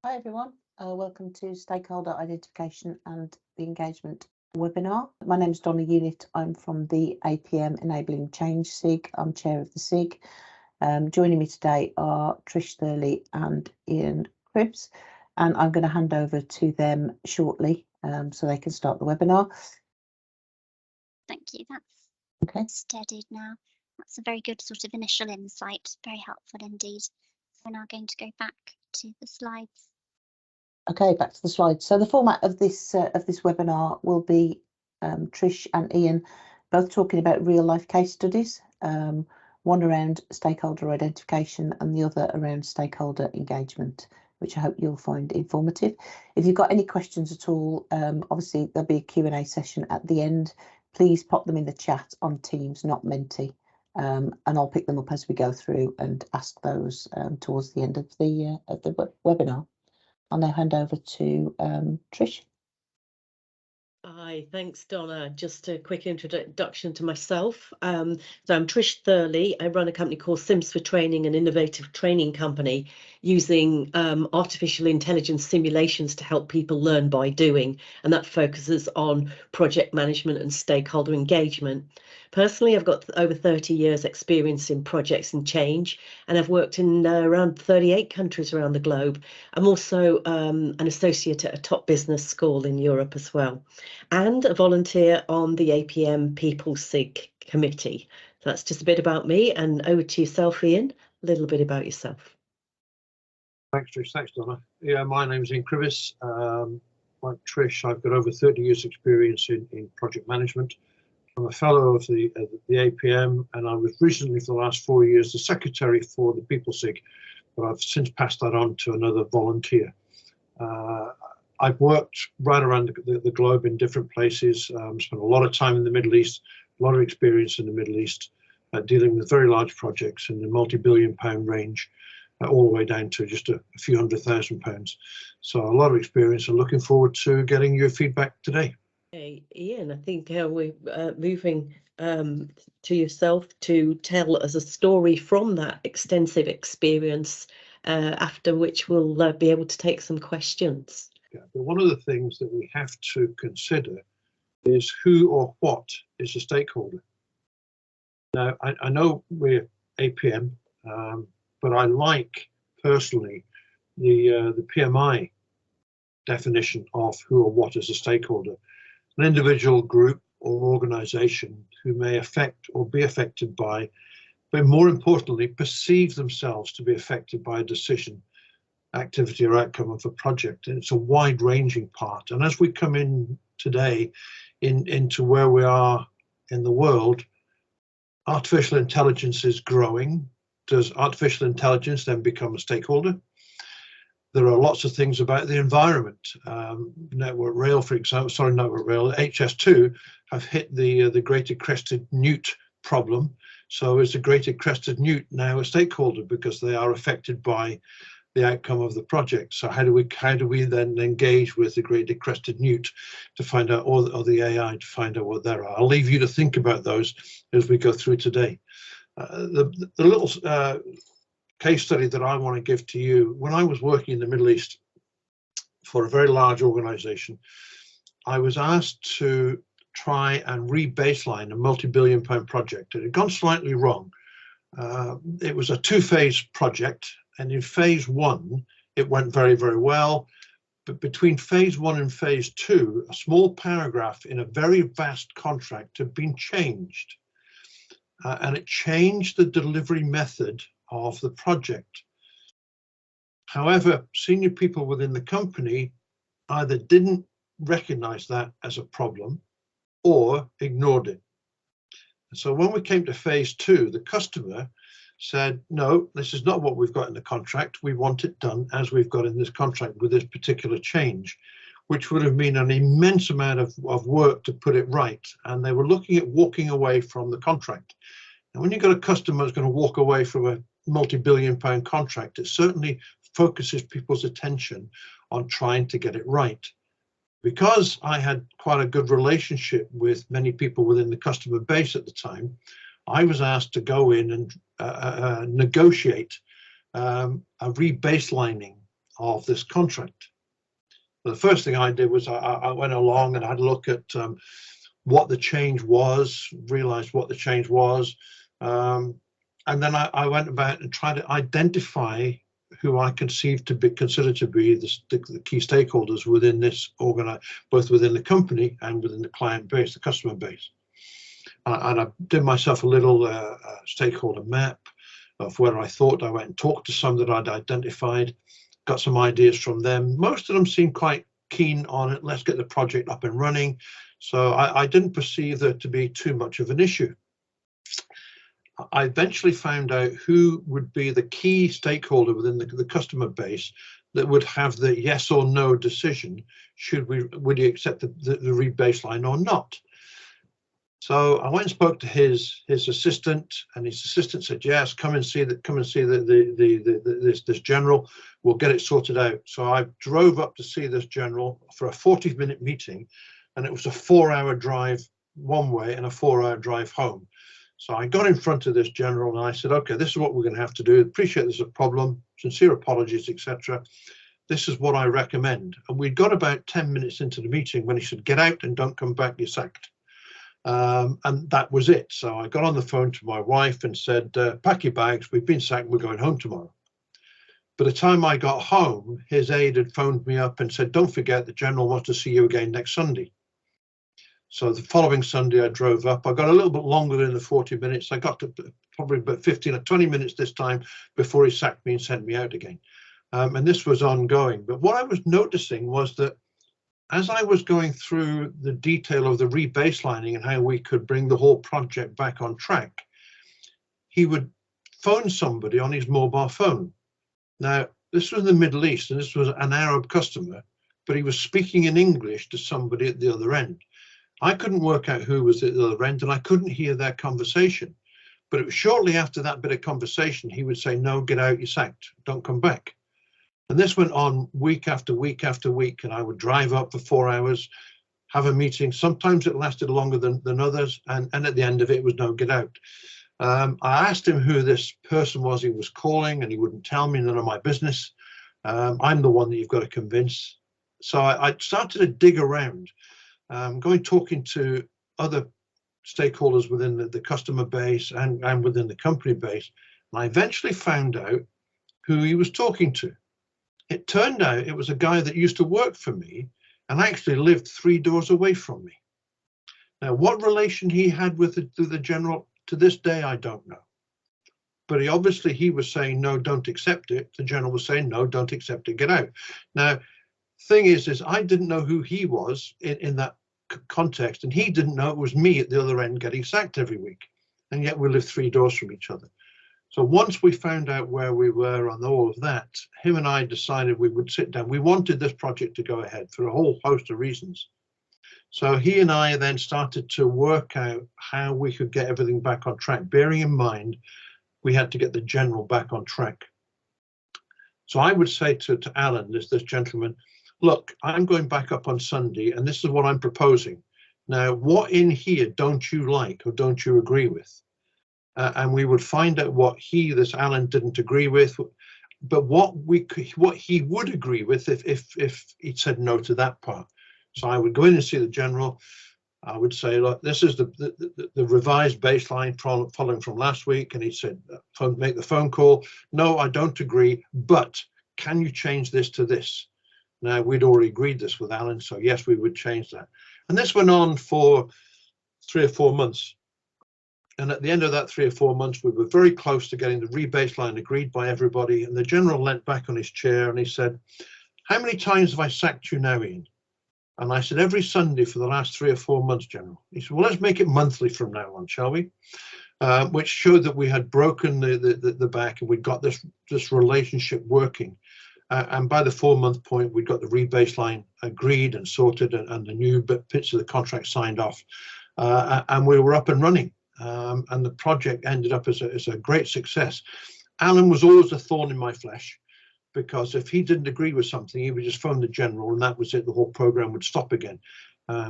Hi everyone, welcome to Stakeholder Identification and the Engagement webinar. My name is Donna Unitt. I'm from the APM Enabling Change SIG. I'm chair of the SIG. Joining me today are Trish, Thurley and Ian Cribbs, and I'm going to hand over to them shortly so they can start the webinar. Thank you. That's okay. Steadied now. That's a very good sort of initial insight. Very helpful indeed. We're now going to go back to the slides. Okay, back to the slides. So the format of this webinar will be Trish and Ian both talking about real life case studies, one around stakeholder identification and the other around stakeholder engagement, which I hope you'll find informative. If you've got any questions at all, obviously there'll be a Q&A session at the end. Please pop them in the chat on Teams, not Menti, and I'll pick them up as we go through and ask those towards the end of the webinar. I'll now hand over to Trish. Hi, thanks, Donna. Just a quick introduction to myself. So I'm Trish Thurley. I run a company called Sims for Training, an innovative training company using artificial intelligence simulations to help people learn by doing, and that focuses on project management and stakeholder engagement. Personally, I've got over 30 years experience in projects and change, and I've worked in around 38 countries around the globe. I'm also an associate at a top business school in Europe as well, and a volunteer on the APM People SIG committee. So that's just a bit about me, and over to yourself, Ian, a little bit about yourself. Thanks, Trish. Thanks, Donna. Yeah, my name is Ian Cribbs. Like Trish, I've got over 30 years experience in project management. I'm a fellow of the APM, and I was recently, for the last 4 years, the secretary for the People SIG, but I've since passed that on to another volunteer. I've worked right around the globe in different places, spent a lot of time in the Middle East, a lot of experience in the Middle East, dealing with very large projects in the multi-billion-pound range, all the way down to just a few £100,000. So a lot of experience, and looking forward to getting your feedback today. Hey, Ian, I think we're moving to yourself to tell us a story from that extensive experience, after which we'll be able to take some questions. Yeah, but one of the things that we have to consider is who or what is a stakeholder. Now, I know we're APM, but I like personally the PMI definition of who or what is a stakeholder. An individual, group or organization who may affect or be affected by, but more importantly, perceive themselves to be affected by a decision, activity or outcome of a project. And it's a wide-ranging part. And as we come in today into where we are in the world, artificial intelligence is growing. Does artificial intelligence then become a stakeholder? There are lots of things about the environment. Network Rail, for example, sorry, Network Rail, HS2 have hit the greater crested newt problem. So is the greater crested newt now a stakeholder because they are affected by the outcome of the project? So how do we then engage with the greater crested newt to find out, or the AI to find out what there are? I'll leave you to think about those as we go through today. The little case study that I want to give to you, when I was working in the Middle East for a very large organization, I was asked to try and re-baseline a multi-billion-pound project. It had gone slightly wrong. It was a two-phase project, and in phase one, it went very, very well. But between phase one and phase two, a small paragraph in a very vast contract had been changed. And it changed the delivery method of the project. However, senior people within the company either didn't recognize that as a problem or ignored it. So when we came to phase two, the customer said, no, this is not what we've got in the contract. We want it done as we've got in this contract with this particular change, which would have been an immense amount of work to put it right. And they were looking at walking away from the contract. And when you've got a customer that's going to walk away from a multi-billion-pound contract, it certainly focuses people's attention on trying to get it right. Because I had quite a good relationship with many people within the customer base at the time, I was asked to go in and negotiate a rebaselining of this contract. The first thing I did was I went along and I had a look at what the change was, realized what the change was, and then I went about and tried to identify who I conceived to be considered to be the key stakeholders within this both within the company and within the client base, the customer base. And I did myself a little stakeholder map of where I thought. I went and talked to some that I'd identified, got some ideas from them. Most of them seemed quite keen on it. Let's get the project up and running. So I didn't perceive there to be too much of an issue. I eventually found out who would be the key stakeholder within the customer base that would have the yes or no decision, would he accept the rebaseline or not. So I went and spoke to his assistant, and his assistant said, yes, come and see this general, we'll get it sorted out. So I drove up to see this general for a 40-minute meeting, and it was a 4-hour drive one way and a 4-hour drive home. So I got in front of this general and I said, okay, this is what we're going to have to do. Appreciate there's a problem, sincere apologies, etc. This is what I recommend. And we got about 10 minutes into the meeting when he said, get out and don't come back, you're sacked. And that was it. So I got on the phone to my wife and said, pack your bags, we've been sacked, we're going home tomorrow. By the time I got home, his aide had phoned me up and said, don't forget, the general wants to see you again next Sunday. So the following Sunday I drove up. I got a little bit longer than the 40 minutes. I got to probably about 15 or 20 minutes this time before he sacked me and sent me out again. And this was ongoing. But what I was noticing was that as I was going through the detail of the rebaselining and how we could bring the whole project back on track, he would phone somebody on his mobile phone. Now, this was in the Middle East, and this was an Arab customer, but he was speaking in English to somebody at the other end. I couldn't work out who was at the other end, and I couldn't hear their conversation. But it was shortly after that bit of conversation, he would say, no, get out, you're sacked, don't come back. And this went on week after week after week, and I would drive up for 4 hours, have a meeting. Sometimes it lasted longer than others, and at the end of it was no, get out. I asked him who this person was he was calling, and he wouldn't tell me, none of my business. I'm the one that you've got to convince. So I started to dig around. Talking to other stakeholders within the customer base and within the company base, and I eventually found out who he was talking to. It turned out it was a guy that used to work for me and actually lived 3 doors away from me. Now, what relation he had with the general, to this day, I don't know. But he was saying, no, don't accept it. The general was saying, no, don't accept it, get out. Now, thing is I didn't know who he was in that context, and he didn't know it was me at the other end getting sacked every week, and yet we lived 3 doors from each other. So once we found out where we were on all of that, him and I decided we would sit down. We wanted this project to go ahead for a whole host of reasons. So he and I then started to work out how we could get everything back on track, bearing in mind we had to get the general back on track. So I would say to Alan, this gentleman, look, I'm going back up on Sunday, and this is what I'm proposing. Now, what in here don't you like or don't you agree with? And we would find out what this Alan didn't agree with, but what he would agree with if he'd said no to that part. So I would go in and see the general. I would say, look, this is the revised baseline following from last week. And he said, make the phone call. No, I don't agree, but can you change this to this? Now, we'd already agreed this with Alan, so yes, we would change that. And this went on for 3 or 4 months. And at the end of that 3 or 4 months, we were very close to getting the rebaseline agreed by everybody. And the general leant back on his chair and he said, how many times have I sacked you now, Ian? And I said, every Sunday for the last 3 or 4 months, General. He said, well, let's make it monthly from now on, shall we? Which showed that we had broken the back and we'd got this relationship working. And by the 4-month point, we got the rebaseline agreed and sorted, and the new bits of the contract signed off. And we were up and running. And the project ended up as a great success. Alan was always a thorn in my flesh, because if he didn't agree with something, he would just phone the general, and that was it. The whole program would stop again.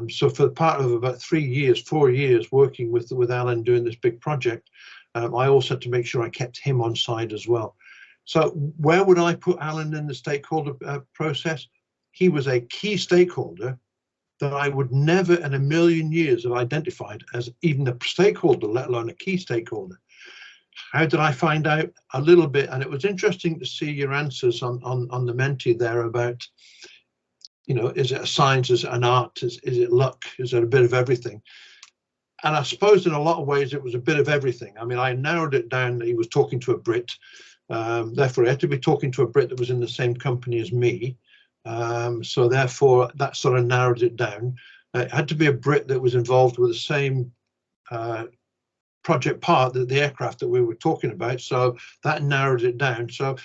So for part of about 4 years working with Alan doing this big project, I also had to make sure I kept him on side as well. So where would I put Alan in the stakeholder process? He was a key stakeholder that I would never in a million years have identified as even a stakeholder, let alone a key stakeholder. How did I find out? A little bit, and it was interesting to see your answers on the Menti there about, you know, is it a science, is it an art, is it luck, is it a bit of everything? And I suppose in a lot of ways it was a bit of everything. I mean, I narrowed it down that he was talking to a Brit, therefore he had to be talking to a Brit that was in the same company as me. So therefore that sort of narrowed it down. It had to be a Brit that was involved with the same project part, the aircraft that we were talking about. So that narrowed it down. So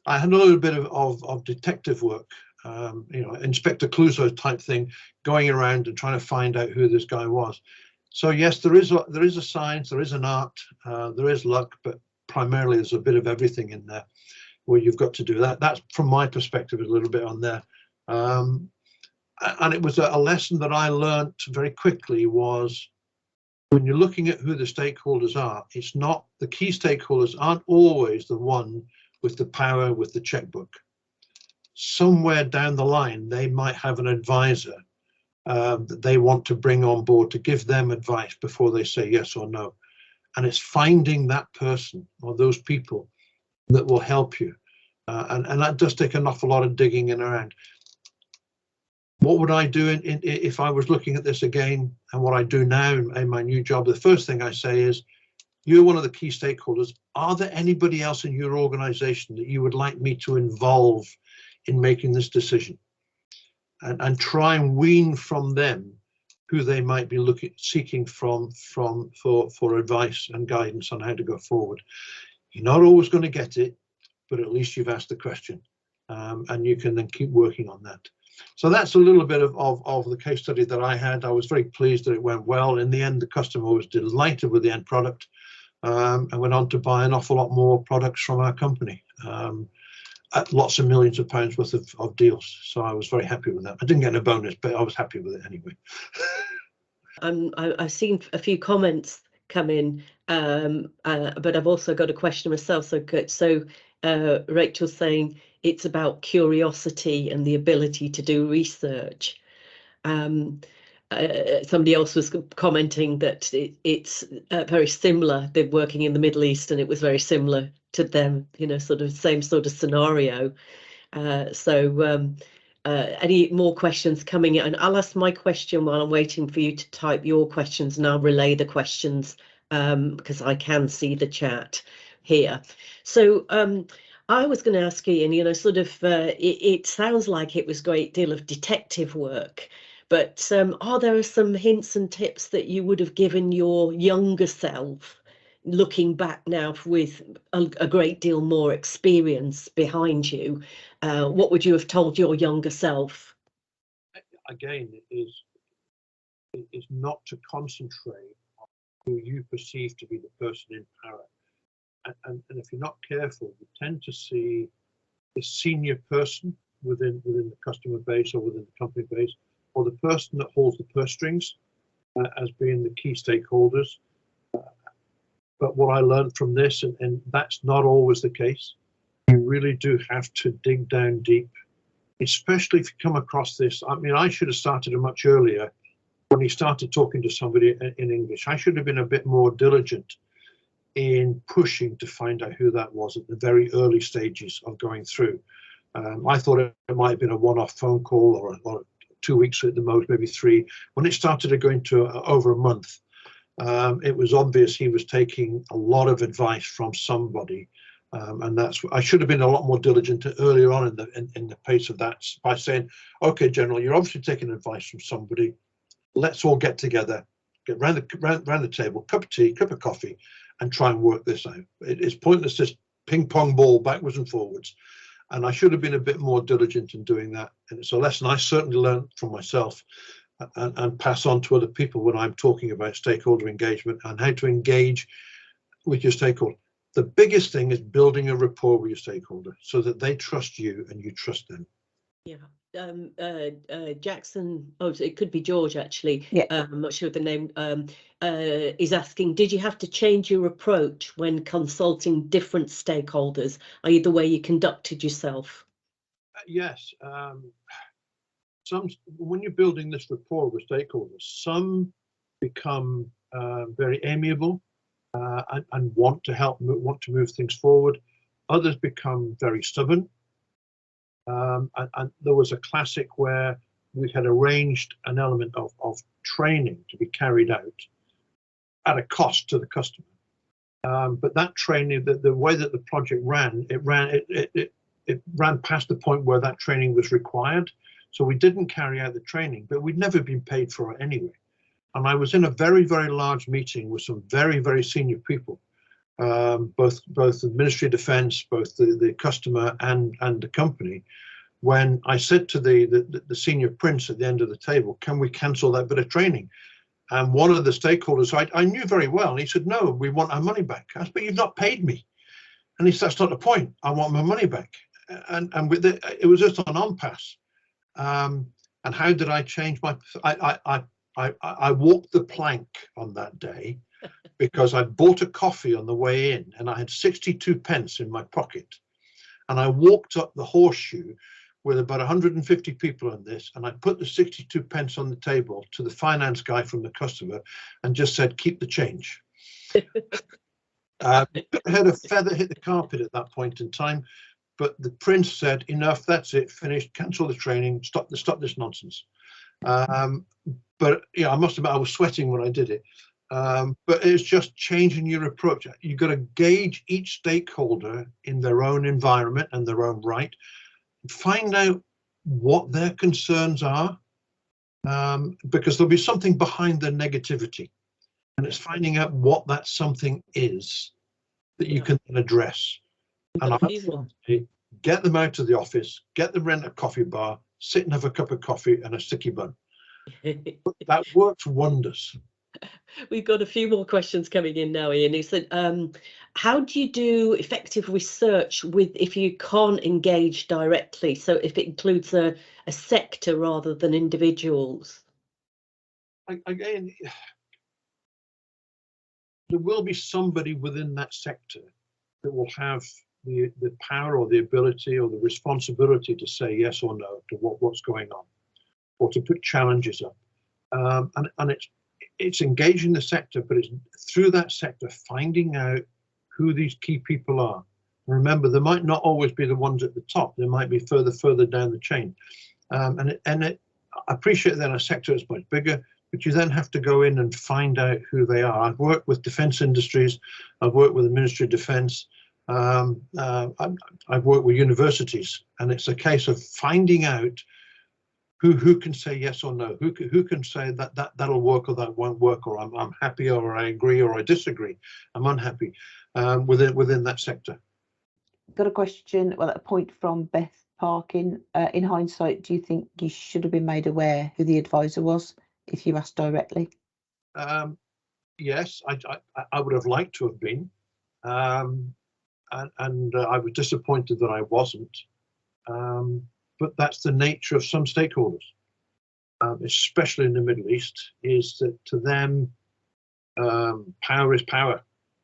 I had a little bit of detective work, you know, Inspector Clouseau type thing, going around and trying to find out who this guy was. So yes, there is a science, there is an art, there is luck, but primarily there's a bit of everything in there where you've got to do that. That's from my perspective a little bit on there. And it was a lesson that I learned very quickly was when you're looking at who the stakeholders are, it's not, the key stakeholders aren't always the one with the power, with the checkbook. Somewhere down the line, they might have an advisor that they want to bring on board to give them advice before they say yes or no. And it's finding that person or those people that will help you. And that does take an awful lot of digging in around. What would I do if I was looking at this again, and what I do now in my new job? The first thing I say is, you're one of the key stakeholders. Are there anybody else in your organization that you would like me to involve in making this decision? And try and wean from them who they might be seeking for advice and guidance on how to go forward. You're not always going to get it, but at least you've asked the question, and you can then keep working on that. So that's a little bit of the case study that I had. I was very pleased that it went well. In the end, the customer was delighted with the end product, and went on to buy an awful lot more products from our company. At lots of millions of pounds worth of deals. So I was very happy with that. I didn't get a bonus, but I was happy with it anyway. I've seen a few comments come in, but I've also got a question myself. So Rachel's saying it's about curiosity and the ability to do research. Somebody else was commenting that it's very similar. They're working in the Middle East, and it was very similar to them, you know, sort of same sort of scenario. Any more questions coming in? And I'll ask my question while I'm waiting for you to type your questions, and I'll relay the questions because I can see the chat here. So I was going to ask Ian, you know, sort of it sounds like it was a great deal of detective work, but are there some hints and tips that you would have given your younger self, looking back now with a great deal more experience behind you? What would you have told your younger self? Again, it is not to concentrate on who you perceive to be the person in power. And if you're not careful, you tend to see the senior person within the customer base or within the company base, or the person that holds the purse strings as being the key stakeholders. But what I learned from this, and that's not always the case, you really do have to dig down deep, especially if you come across this. I mean, I should have started it much earlier when he started talking to somebody in English. I should have been a bit more diligent in pushing to find out who that was at the very early stages of going through. I thought it might have been a one-off phone call or 2 weeks at the most, maybe 3. When it started to go into over a month, it was obvious he was taking a lot of advice from somebody. And that's, I should have been a lot more diligent earlier on in the pace of that, by saying, okay, General, you're obviously taking advice from somebody. Let's all get together, get round the table, cup of tea, cup of coffee, and try and work this out. It's pointless just ping pong ball backwards and forwards. And I should have been a bit more diligent in doing that. And it's a lesson I certainly learned from myself and pass on to other people when I'm talking about stakeholder engagement and how to engage with your stakeholder. The biggest thing is building a rapport with your stakeholder so that they trust you and you trust them. Yeah. Jackson, oh, so it could be George actually. Yeah. I'm not sure of the name. Is asking, did you have to change your approach when consulting different stakeholders, i.e. the way you conducted yourself? Yes. When you're building this rapport with stakeholders, some become very amiable and want to help, want to move things forward. Others become very stubborn. And there was a classic where we had arranged an element of training to be carried out at a cost to the customer. But that training, the way that the project ran, it ran past the point where that training was required. So we didn't carry out the training, but we'd never been paid for it anyway. And I was in a very, very large meeting with some very, very senior people, both the Ministry of Defence, both the customer and the company, when I said to the senior prince at the end of the table, can we cancel that bit of training? And one of the stakeholders I knew very well, and he said, no, we want our money back. I said, but you've not paid me. And he said, that's not the point. I want my money back. And with it was just on pass. And how did I change my? I walked the plank on that day because I bought a coffee on the way in, and I had 62 pence in my pocket, and I walked up the horseshoe with about 150 people on this, and I put the 62 pence on the table to the finance guy from the customer, and just said, "Keep the change." I had a feather hit the carpet at that point in time. But the prince said, enough, that's it, finished, cancel the training, stop this nonsense. But yeah, I must admit, I was sweating when I did it. But it's just changing your approach. You've got to gauge each stakeholder in their own environment and their own right. Find out what their concerns are, because there'll be something behind their negativity. And it's finding out what that something is that you can address. And I get them out of the office, get them rent a coffee bar, sit and have a cup of coffee and a sticky bun. That works wonders. We've got a few more questions coming in now, Ian. He said, how do you do effective research if you can't engage directly? So if it includes a sector rather than individuals? Again, there will be somebody within that sector that will have the power or the ability or the responsibility to say yes or no to what's going on, or to put challenges up. And it's engaging the sector, but it's through that sector finding out who these key people are. Remember, they might not always be the ones at the top. They might be further down the chain. I appreciate that a sector is much bigger, but you then have to go in and find out who they are. I've worked with defence industries. I've worked with the Ministry of Defence. I've worked with universities, and it's a case of finding out who can say yes or no, who can say that'll work or that won't work, or I'm happy or I agree or I disagree, I'm unhappy within that sector. Got a question, well, a point from Beth Parkin. In hindsight, do you think you should have been made aware who the advisor was if you asked directly? Yes, I would have liked to have been. And I was disappointed that I wasn't. But that's the nature of some stakeholders, especially in the Middle East, is that to them, power is power.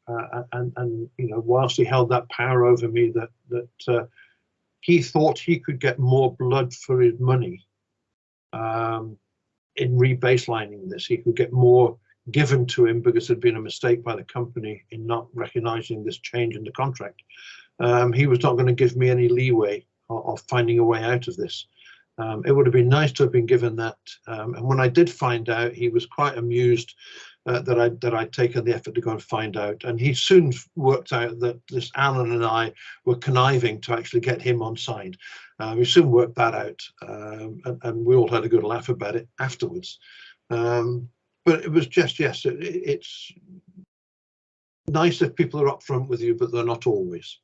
And you know, whilst he held that power over me, that he thought he could get more blood for his money in rebaselining this. He could get more given to him because there'd been a mistake by the company in not recognizing this change in the contract. He was not going to give me any leeway of finding a way out of this. It would have been nice to have been given that. And when I did find out, he was quite amused that I'd taken the effort to go and find out. And he soon worked out that this Alan and I were conniving to actually get him on side. We soon worked that out, and we all had a good laugh about it afterwards. But it was just, yes, it's nice if people are upfront with you, but they're not always.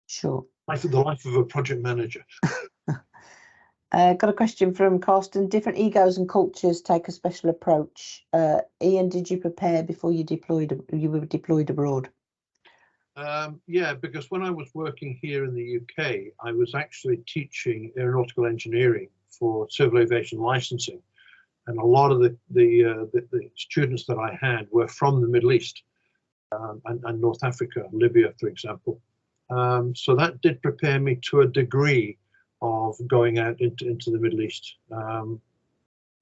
Sure. The life of a project manager. Got a question from Carsten. Different egos and cultures take a special approach. Ian, did you prepare before you were deployed abroad? Yeah, because when I was working here in the UK, I was actually teaching aeronautical engineering for civil aviation licensing, and a lot of the students that I had were from the Middle East and North Africa, Libya, for example. So that did prepare me to a degree of going out into the Middle East,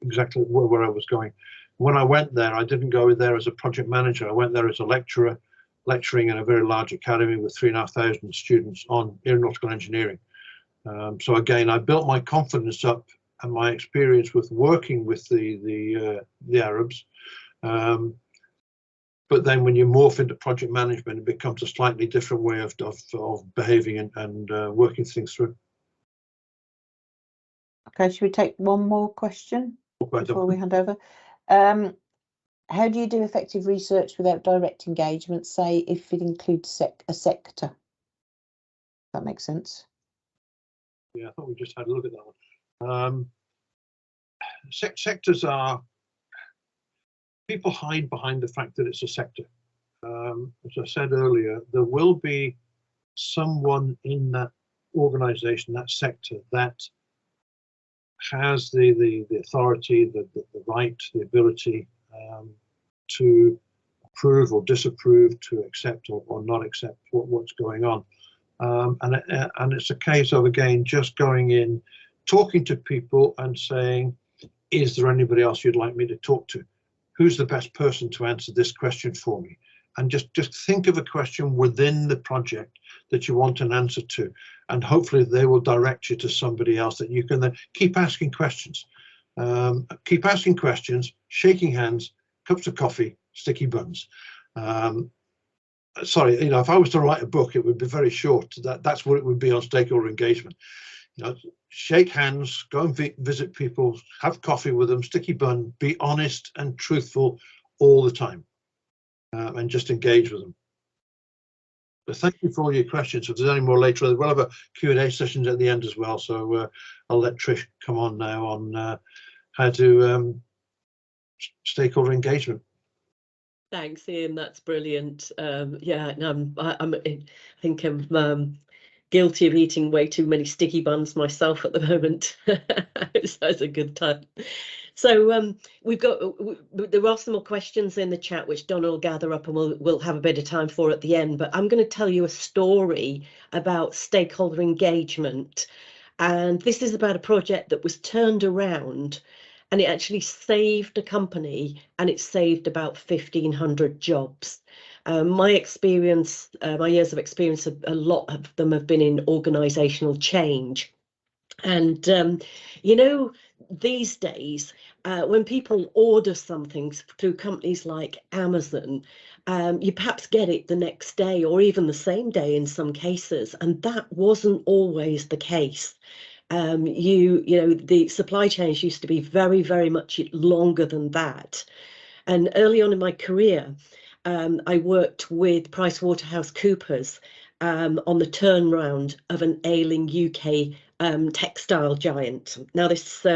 exactly where I was going. When I went there, I didn't go there as a project manager. I went there as a lecturer, lecturing in a very large academy with 3,500 students on aeronautical engineering. So again, I built my confidence up and my experience with working with the Arabs. But then when you morph into project management, it becomes a slightly different way of behaving and working things through. Okay, should we take one more question before we hand over? How do you do effective research without direct engagement, say if it includes a sector? That makes sense. Yeah, I thought we just had a look at that one. Sectors are, people hide behind the fact that it's a sector. As I said earlier, there will be someone in that organization, that sector, that has the authority, the right, the ability to approve or disapprove, to accept or not accept what's going on. And it's a case of, again, just going in, talking to people and saying, is there anybody else you'd like me to talk to? Who's the best person to answer this question for me? And just think of a question within the project that you want an answer to, and hopefully they will direct you to somebody else that you can then keep asking questions. Keep asking questions, shaking hands, cups of coffee, sticky buns. Sorry, you know, if I was to write a book, it would be very short. That's what it would be on stakeholder engagement. You know, shake hands, go and visit people, have coffee with them, sticky bun, be honest and truthful all the time, and just engage with them. But thank you for all your questions. If there's any more later, we'll have a Q&A sessions at the end as well. So I'll let Trish come on now on how to stakeholder engagement. Thanks, Ian. That's brilliant. Yeah, I think I'm guilty of eating way too many sticky buns myself at the moment. So it's a good time. So there are some more questions in the chat which Donna will gather up and we'll have a bit of time for at the end. But I'm going to tell you a story about stakeholder engagement, and this is about a project that was turned around. And it actually saved a company, and it saved about 1,500 jobs. My experience, my years of experience, a lot of them have been in organisational change. And, you know, these days, when people order something through companies like Amazon, you perhaps get it the next day or even the same day in some cases. And that wasn't always the case. You know, the supply chains used to be very, very much longer than that. And early on in my career, I worked with PricewaterhouseCoopers on the turnaround of an ailing UK textile giant. Now, this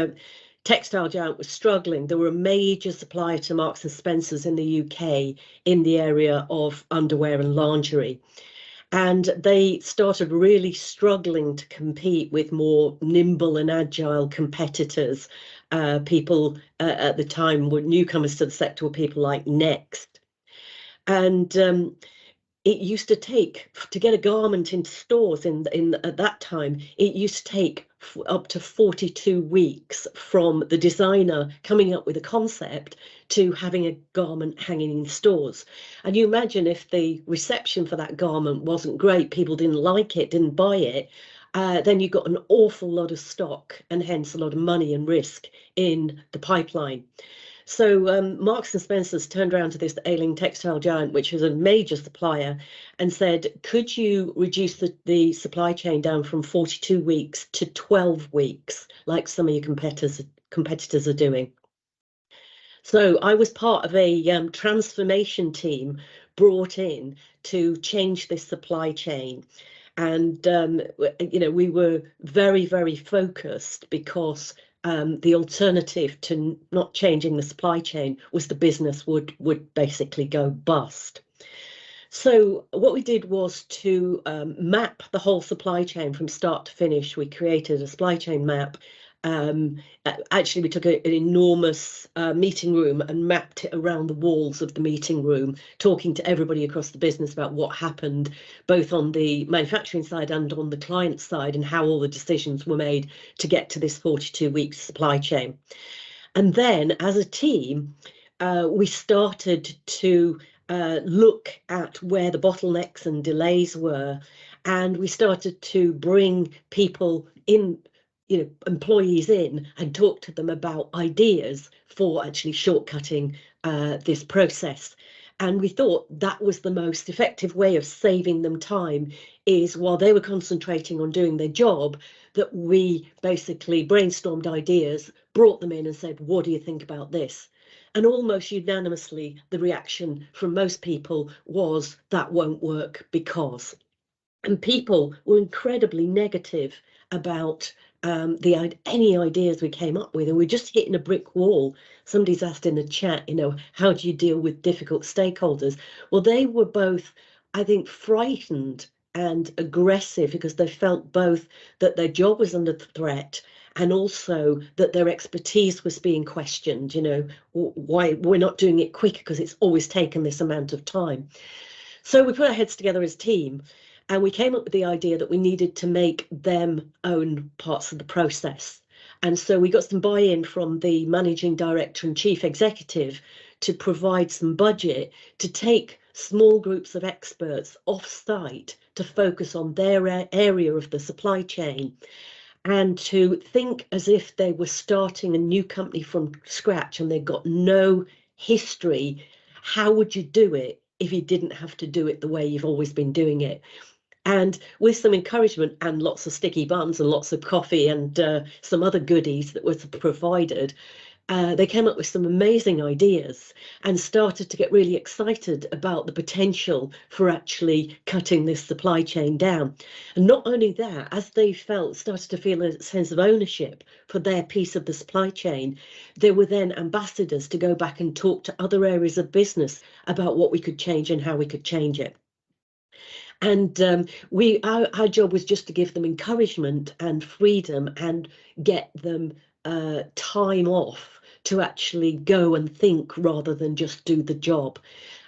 textile giant was struggling. They were a major supplier to Marks and Spencer's in the UK in the area of underwear and lingerie. And they started really struggling to compete with more nimble and agile competitors. People at the time were newcomers to the sector, were people like Next. And it used to take, to get a garment into stores at that time, it used to take up to 42 weeks from the designer coming up with a concept to having a garment hanging in stores. And you imagine if the reception for that garment wasn't great, people didn't like it, didn't buy it, then you got an awful lot of stock and hence a lot of money and risk in the pipeline. So Marks and Spencer's turned around to this ailing textile giant, which was a major supplier, and said, could you reduce the supply chain down from 42 weeks to 12 weeks, like some of your competitors are doing? So I was part of a transformation team brought in to change this supply chain. And, you know, we were very, very focused because the alternative to not changing the supply chain was the business would basically go bust. So what we did was to map the whole supply chain from start to finish. We created a supply chain map. Actually, we took an enormous meeting room and mapped it around the walls of the meeting room, talking to everybody across the business about what happened, both on the manufacturing side and on the client side, and how all the decisions were made to get to this 42-week supply chain. And then, as a team, we started to look at where the bottlenecks and delays were, and we started to bring people in, employees in, and talk to them about ideas for actually shortcutting this process. And we thought that was the most effective way of saving them time, is while they were concentrating on doing their job, that we basically brainstormed ideas, brought them in and said, what do you think about this? And almost unanimously, the reaction from most people was, that won't work because. And people were incredibly negative about any ideas we came up with, and we're just hitting a brick wall. Somebody's asked in the chat, how do you deal with difficult stakeholders? Well, they were both, I think, frightened and aggressive, because they felt both that their job was under threat and also that their expertise was being questioned. Why we're not doing it quicker because it's always taken this amount of time. So we put our heads together as a team, and we came up with the idea that we needed to make them own parts of the process. And so we got some buy-in from the managing director and chief executive to provide some budget to take small groups of experts off-site to focus on their area of the supply chain, and to think as if they were starting a new company from scratch and they've got no history. How would you do it if you didn't have to do it the way you've always been doing it? And with some encouragement and lots of sticky buns and lots of coffee and some other goodies that was provided, they came up with some amazing ideas and started to get really excited about the potential for actually cutting this supply chain down. And not only that, as they started to feel a sense of ownership for their piece of the supply chain, they were then ambassadors to go back and talk to other areas of business about what we could change and how we could change it. And our job was just to give them encouragement and freedom and get them time off to actually go and think rather than just do the job.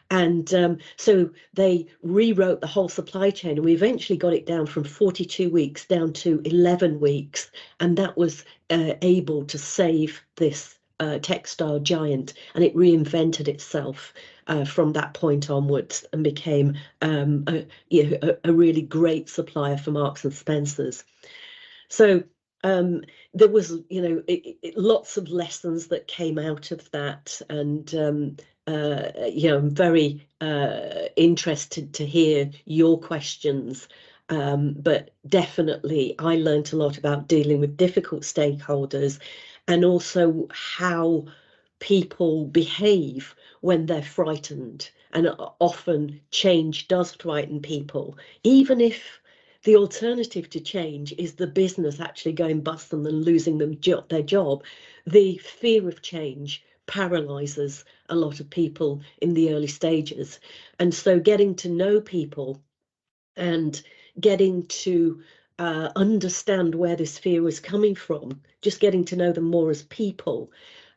And so they rewrote the whole supply chain, and we eventually got it down from 42 weeks down to 11 weeks. And that was able to save this textile giant, and it reinvented itself from that point onwards and became a really great supplier for Marks and Spencer's. So there was, lots of lessons that came out of that, and I'm very interested to hear your questions. But definitely, I learned a lot about dealing with difficult stakeholders, and also how people behave when they're frightened. And often change does frighten people, even if the alternative to change is the business actually going bust and then losing them their job. The fear of change paralyzes a lot of people in the early stages. And so getting to know people and getting to understand where this fear is coming from, just getting to know them more as people,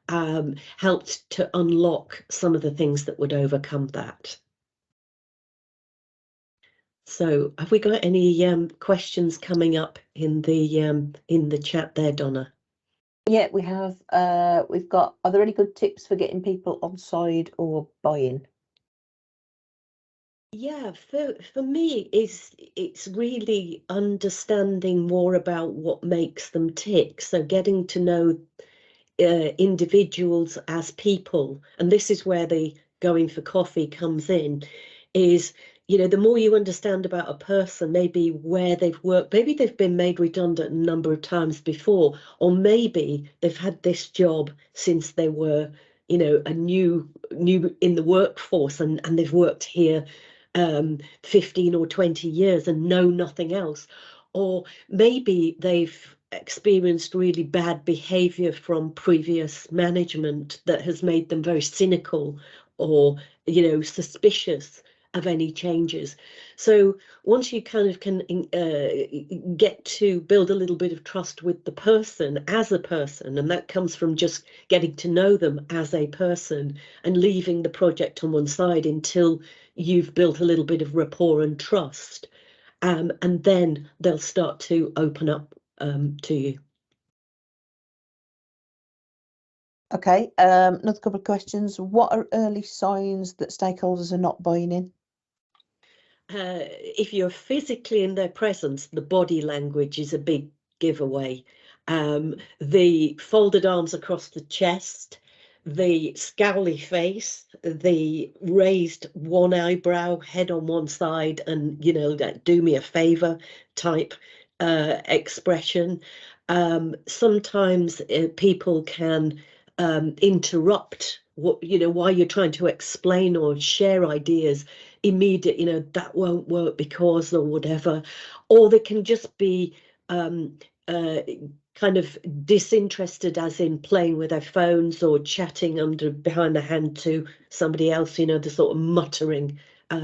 helped to unlock some of the things that would overcome that. So have we got any questions coming up in the chat there, Donna? Yeah, we have. We've got, are there any good tips for getting people on side or buy-in? Yeah, for me, it's really understanding more about what makes them tick. So getting to know individuals as people, and this is where the going for coffee comes in, is the more you understand about a person, maybe where they've worked, maybe they've been made redundant a number of times before, or maybe they've had this job since they were a new in the workforce, and they've worked here 15 or 20 years and know nothing else. Or maybe they've experienced really bad behavior from previous management that has made them very cynical or suspicious of any changes. So once you kind of can get to build a little bit of trust with the person as a person, and that comes from just getting to know them as a person and leaving the project on one side until you've built a little bit of rapport and trust, and then they'll start to open up to you. Okay, another couple of questions. What are early signs that stakeholders are not buying in? If you're physically in their presence, the body language is a big giveaway. The folded arms across the chest, the scowly face, the raised one eyebrow, head on one side, and that do me a favor type expression. Sometimes people can interrupt while you're trying to explain or share ideas immediate, that won't work because, or whatever, or they can just be kind of disinterested, as in playing with their phones or chatting behind the hand to somebody else, the sort of muttering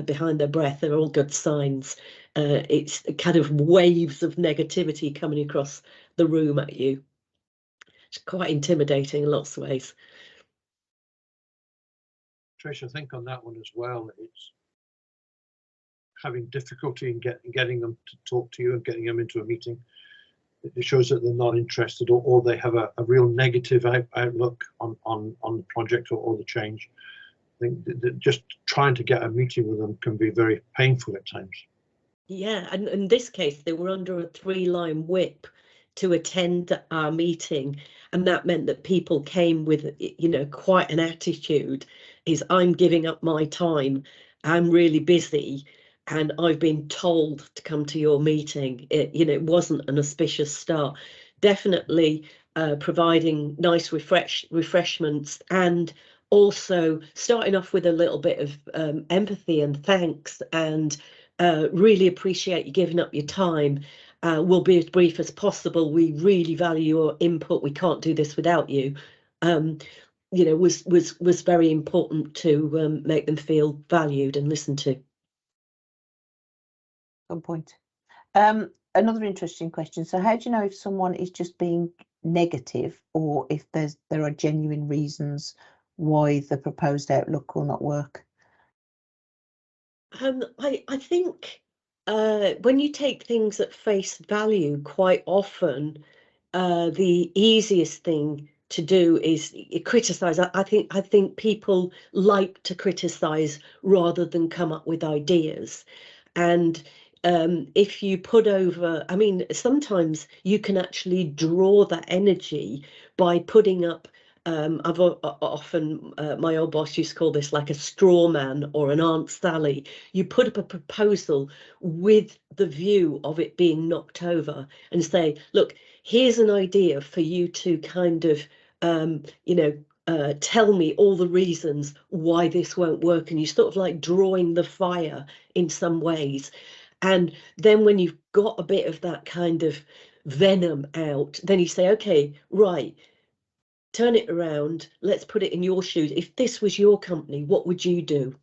behind their breath. They're all good signs. It's kind of waves of negativity coming across the room at you. It's quite intimidating in lots of ways. Trish, I think on that one as well, it's having difficulty in getting them to talk to you and getting them into a meeting. It shows that they're not interested, or they have a real negative outlook on the project or the change. I think that just trying to get a meeting with them can be very painful at times. Yeah, and in this case, they were under a 3-line whip to attend our meeting, and that meant that people came with quite an attitude, is I'm giving up my time, I'm really busy, and I've been told to come to your meeting. It wasn't an auspicious start. Definitely providing nice refreshments, and also starting off with a little bit of empathy and thanks, and really appreciate you giving up your time. We'll be as brief as possible. We really value your input. We can't do this without you. Was very important to make them feel valued and listened to. Good point. Another interesting question. So how do you know if someone is just being negative, or if there are genuine reasons why the proposed outlook will not work? I think when you take things at face value, quite often the easiest thing to do is criticize. I think people like to criticize rather than come up with ideas. And if you put over, sometimes you can actually draw that energy by putting up, I've often, my old boss used to call this like a straw man or an Aunt Sally. You put up a proposal with the view of it being knocked over and say, look, here's an idea for you to kind of, tell me all the reasons why this won't work. And you sort of like drawing the fire in some ways. And then when you've got a bit of that kind of venom out, then you say, okay, right, turn it around. Let's put it in your shoes. If this was your company, what would you do?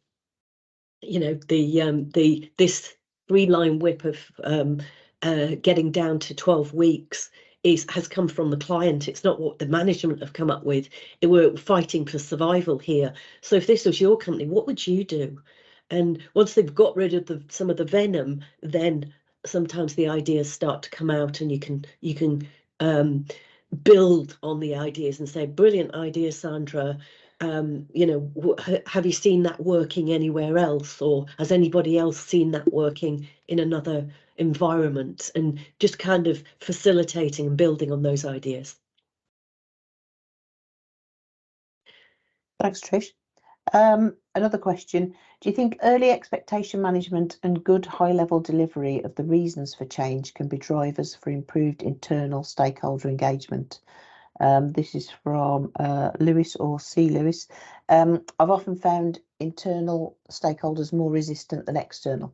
This 3-line whip of getting down to 12 weeks has come from the client. It's not what the management have come up with. We're fighting for survival here. So if this was your company, what would you do? And once they've got rid of some of the venom, then sometimes the ideas start to come out, and you can build on the ideas and say, brilliant idea, Sandra. Have you seen that working anywhere else, or has anybody else seen that working in another environment? And just kind of facilitating and building on those ideas. Thanks, Trish. Another question. Do you think early expectation management and good high-level delivery of the reasons for change can be drivers for improved internal stakeholder engagement? This is from Lewis, or C. Lewis. I've often found internal stakeholders more resistant than external.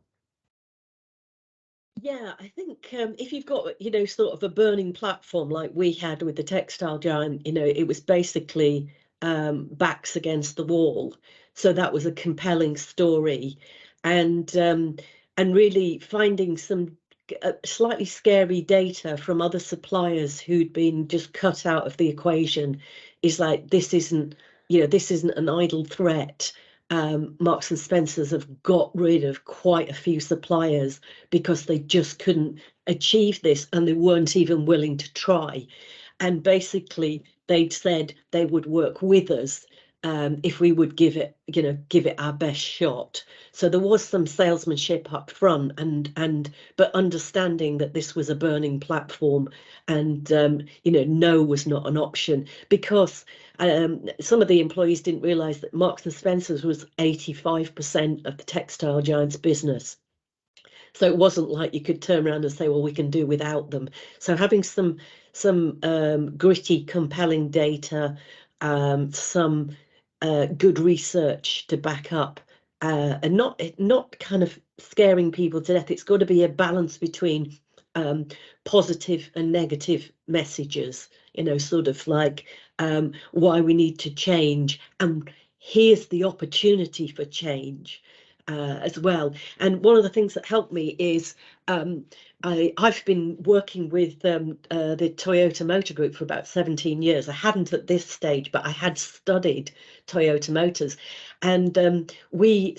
Yeah, I think if you've got, sort of a burning platform like we had with the textile giant, it was basically backs against the wall. So that was a compelling story. and really finding some slightly scary data from other suppliers who'd been just cut out of the equation. Is like, this isn't an idle threat. Marks and Spencers have got rid of quite a few suppliers because they just couldn't achieve this, and they weren't even willing to try. And basically they'd said they would work with us if we would give it our best shot. So there was some salesmanship up front, but understanding that this was a burning platform, and no was not an option, because some of the employees didn't realise that Marks and Spencers was 85% of the textile giant's business. So it wasn't like you could turn around and say, well, we can do without them. So having some gritty, compelling data, some good research to back up, and not kind of scaring people to death. It's got to be a balance between positive and negative messages, sort of like why we need to change, and here's the opportunity for change as well. And one of the things that helped me is I've been working with the Toyota Motor Group for about 17 years. I hadn't at this stage, but I had studied Toyota Motors, and we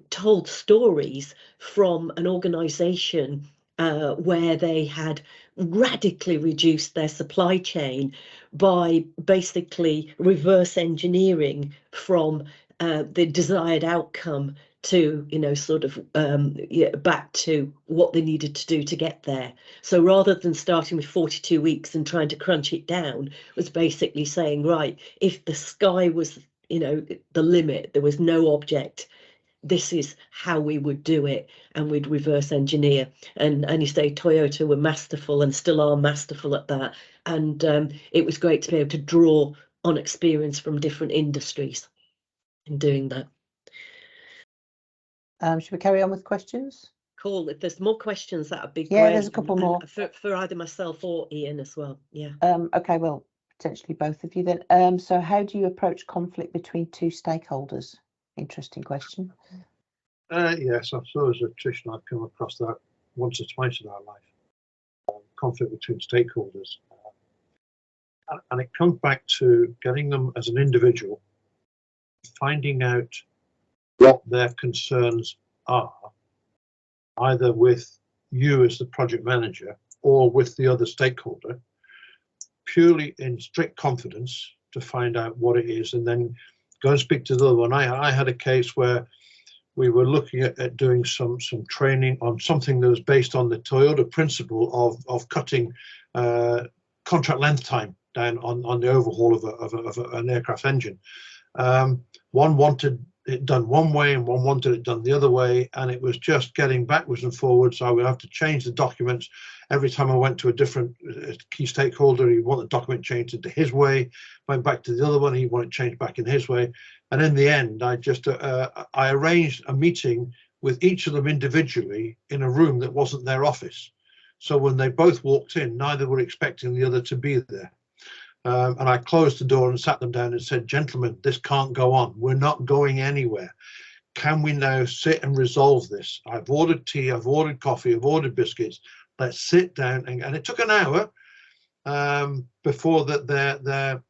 told stories from an organisation where they had radically reduced their supply chain by basically reverse engineering from the desired outcome to back to what they needed to do to get there. So rather than starting with 42 weeks and trying to crunch it down, was basically saying, right, if the sky was the limit, there was no object, this is how we would do it, and we'd reverse engineer. And you say Toyota were masterful and still are masterful at that, and it was great to be able to draw on experience from different industries in doing that. Should we carry on with questions? Cool. If there's more questions, that would be great. Yeah, there's a couple and more for either myself or Ian as well. Yeah. Okay, well, potentially both of you then. So how do you approach conflict between two stakeholders? Interesting question. Yes, I suppose that Trish and I've come across that once or twice in our life. Conflict between stakeholders. And it comes back to getting them as an individual, finding out what their concerns are, either with you as the project manager or with the other stakeholder, purely in strict confidence, to find out what it is, and then go and speak to the other one. I had a case where we were looking at doing some training on something that was based on the Toyota principle of cutting contract length time down on the overhaul of an aircraft engine. One wanted it done one way and one wanted it done the other way, and it was just getting backwards and forwards. I would have to change the documents every time I went to a different key stakeholder. He wanted the document changed into his way, went back to the other one, he wanted changed back in his way. And in the end, I just I arranged a meeting with each of them individually in a room that wasn't their office. So when they both walked in, neither were expecting the other to be there. And I closed the door and sat them down and said, gentlemen, this can't go on. We're not going anywhere. Can we now sit and resolve this? I've ordered tea, I've ordered coffee, I've ordered biscuits. Let's sit down. And it took an hour before that their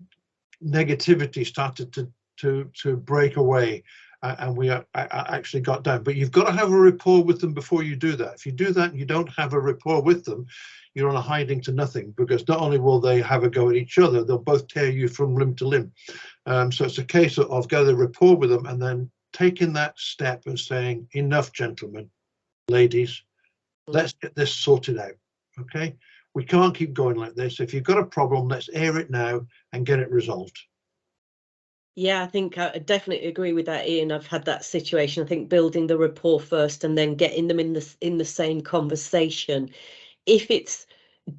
negativity started to break away. And we actually got down. But you've got to have a rapport with them before you do that. If you do that and you don't have a rapport with them, you're on a hiding to nothing, because not only will they have a go at each other, they'll both tear you from limb to limb. So it's a case of getting a rapport with them and then taking that step and saying, enough, gentlemen, ladies, let's get this sorted out. Okay, we can't keep going like this. If you've got a problem, let's air it now and get it resolved. Yeah, I think I definitely agree with that, Ian. I've had that situation. I think building the rapport first and then getting them in the same conversation. If it's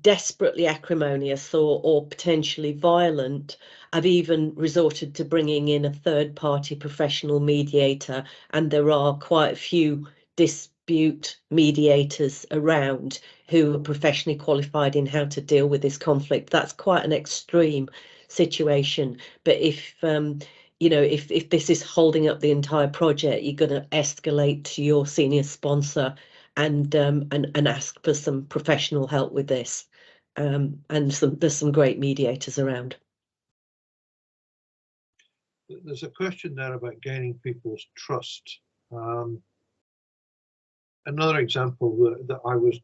desperately acrimonious or potentially violent, I've even resorted to bringing in a third-party professional mediator, and there are quite a few dispute mediators around who are professionally qualified in how to deal with this conflict. That's quite an extreme situation, but if you know, if this is holding up the entire project, you're going to escalate to your senior sponsor and ask for some professional help with this. And there's some great mediators around. There's a question there about gaining people's trust. Another example that I was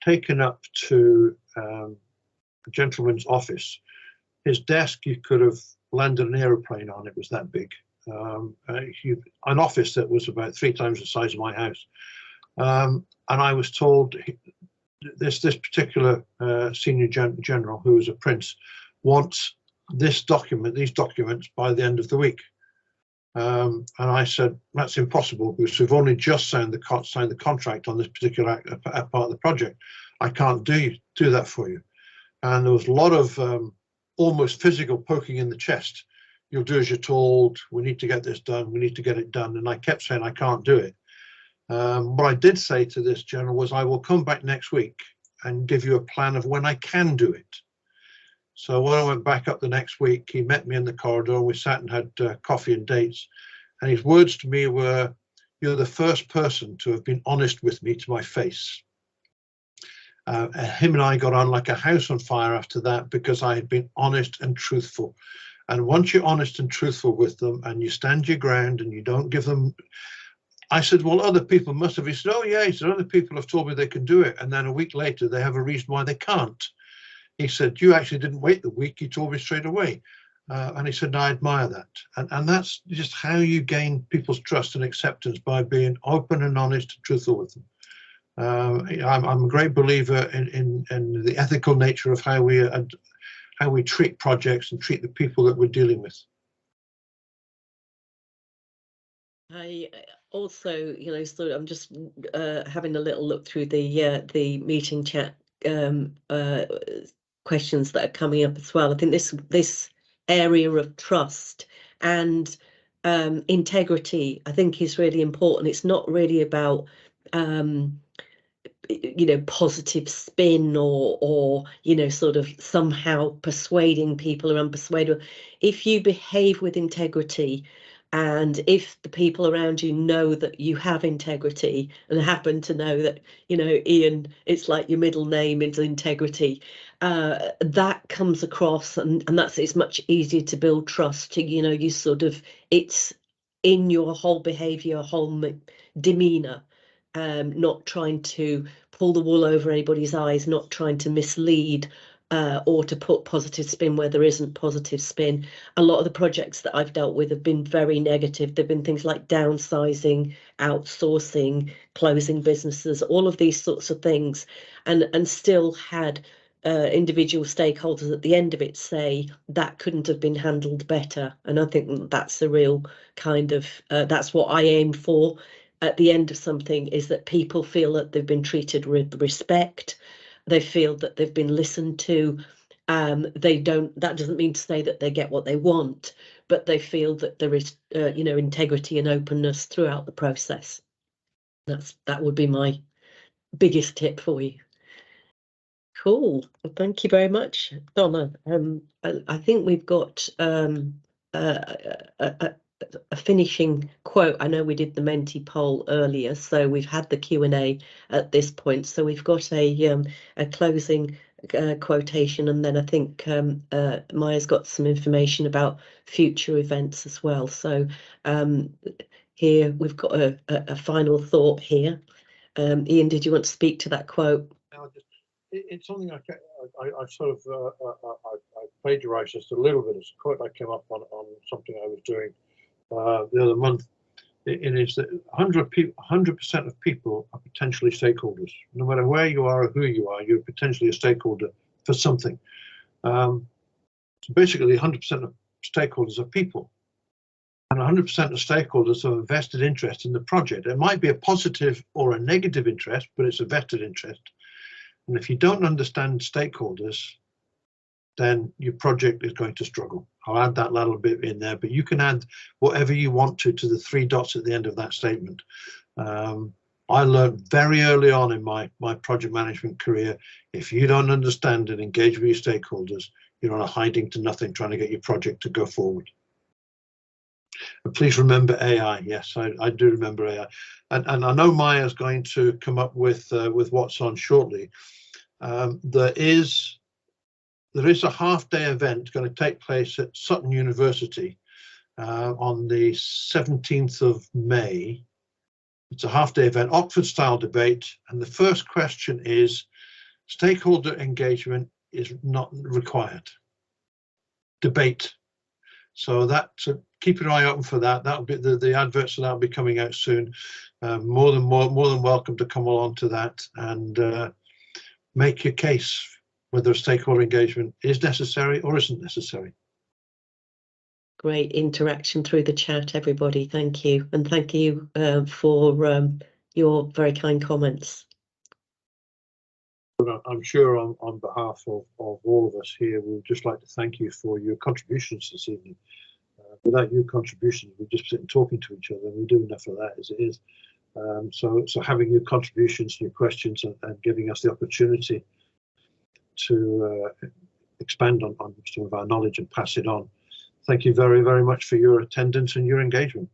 taken up to a gentleman's office. His desk, you could have landed an aeroplane on, it was that big. An office that was about 3 times the size of my house. And I was told this particular senior general, who was a prince, wants these documents by the end of the week. And I said, that's impossible because we've only just signed the contract on this particular part of the project. I can't do that for you. And there was a lot of almost physical poking in the chest. You'll do as you're told. We need to get this done. We need to get it done. And I kept saying, I can't do it. What I did say to this general was, I will come back next week and give you a plan of when I can do it. So when I went back up the next week, he met me in the corridor. We sat and had coffee and dates. And his words to me were, you're the first person to have been honest with me to my face. Him and I got on like a house on fire after that because I had been honest and truthful. And once you're honest and truthful with them and you stand your ground and you don't give them, I said, well, other people must have. He said, oh yeah, he said, other people have told me they can do it. And then a week later, they have a reason why they can't. He said, you actually didn't wait the week, you told me straight away. And he said, I admire that. And that's just how you gain people's trust and acceptance, by being open and honest and truthful with them. I'm a great believer in the ethical nature of how we treat projects and treat the people that we're dealing with. I also, you know, so I'm just having a little look through the meeting chat questions that are coming up as well. I think this area of trust and integrity, I think, is really important. It's not really about you know, positive spin or you know, sort of somehow persuading people or unpersuadable. If you behave with integrity, and if the people around you know that you have integrity and happen to know that, you know, Ian, it's like your middle name is integrity, that comes across, and it's much easier to build trust. You know, you sort of, it's in your whole behavior, whole demeanor, not trying to pull the wool over anybody's eyes, not trying to mislead or to put positive spin where there isn't positive spin. A lot of the projects that I've dealt with have been very negative. There've been things like downsizing, outsourcing, closing businesses, all of these sorts of things, and still had individual stakeholders at the end of it say that couldn't have been handled better. And I think that's a real kind of, that's what I aim for at the end of something, is that people feel that they've been treated with respect. They feel that they've been listened to. That doesn't mean to say that they get what they want, but they feel that there is, you know, integrity and openness throughout the process. That would be my biggest tip for you. Cool. Well, thank you very much, Donna. I think we've got a finishing quote. I know we did the Menti poll earlier, so we've had the Q&A at this point. So we've got a closing quotation, and then I think Maya's got some information about future events as well. So here we've got a final thought here. Ian, did you want to speak to that quote? It's something I sort of I plagiarized just a little bit. It's a quote I came up on something I was doing the other month. It is that 100% of people are potentially stakeholders. No matter where you are or who you are, you're potentially a stakeholder for something. So basically, 100% of stakeholders are people, and 100% of stakeholders have a vested interest in the project. It might be a positive or a negative interest, but it's a vested interest. And if you don't understand stakeholders, then your project is going to struggle. I'll add that little bit in there, but you can add whatever you want to the 3 dots at the end of that statement. I learned very early on in my project management career, if you don't understand and engage with your stakeholders, you're on a hiding to nothing trying to get your project to go forward. Please remember AI. Yes, I do remember AI, and I know Maya's going to come up with what's on shortly. There is a half-day event going to take place at Sutton University on the 17th of May. It's a half-day event, Oxford-style debate, and the first question is: stakeholder engagement is not required. Debate. So keep your eye open for that. That'll be the adverts for that will be coming out soon. More than welcome to come along to that and make your case whether stakeholder engagement is necessary or isn't necessary. Great interaction through the chat, everybody. Thank you, and thank you for your very kind comments. But I'm sure on behalf of all of us here, we'd just like to thank you for your contributions this evening. Without your contributions, we just sit and talking to each other. We do enough of that as it is. So having your contributions, your questions, and giving us the opportunity to expand on some of our knowledge and pass it on. Thank you very, very much for your attendance and your engagement.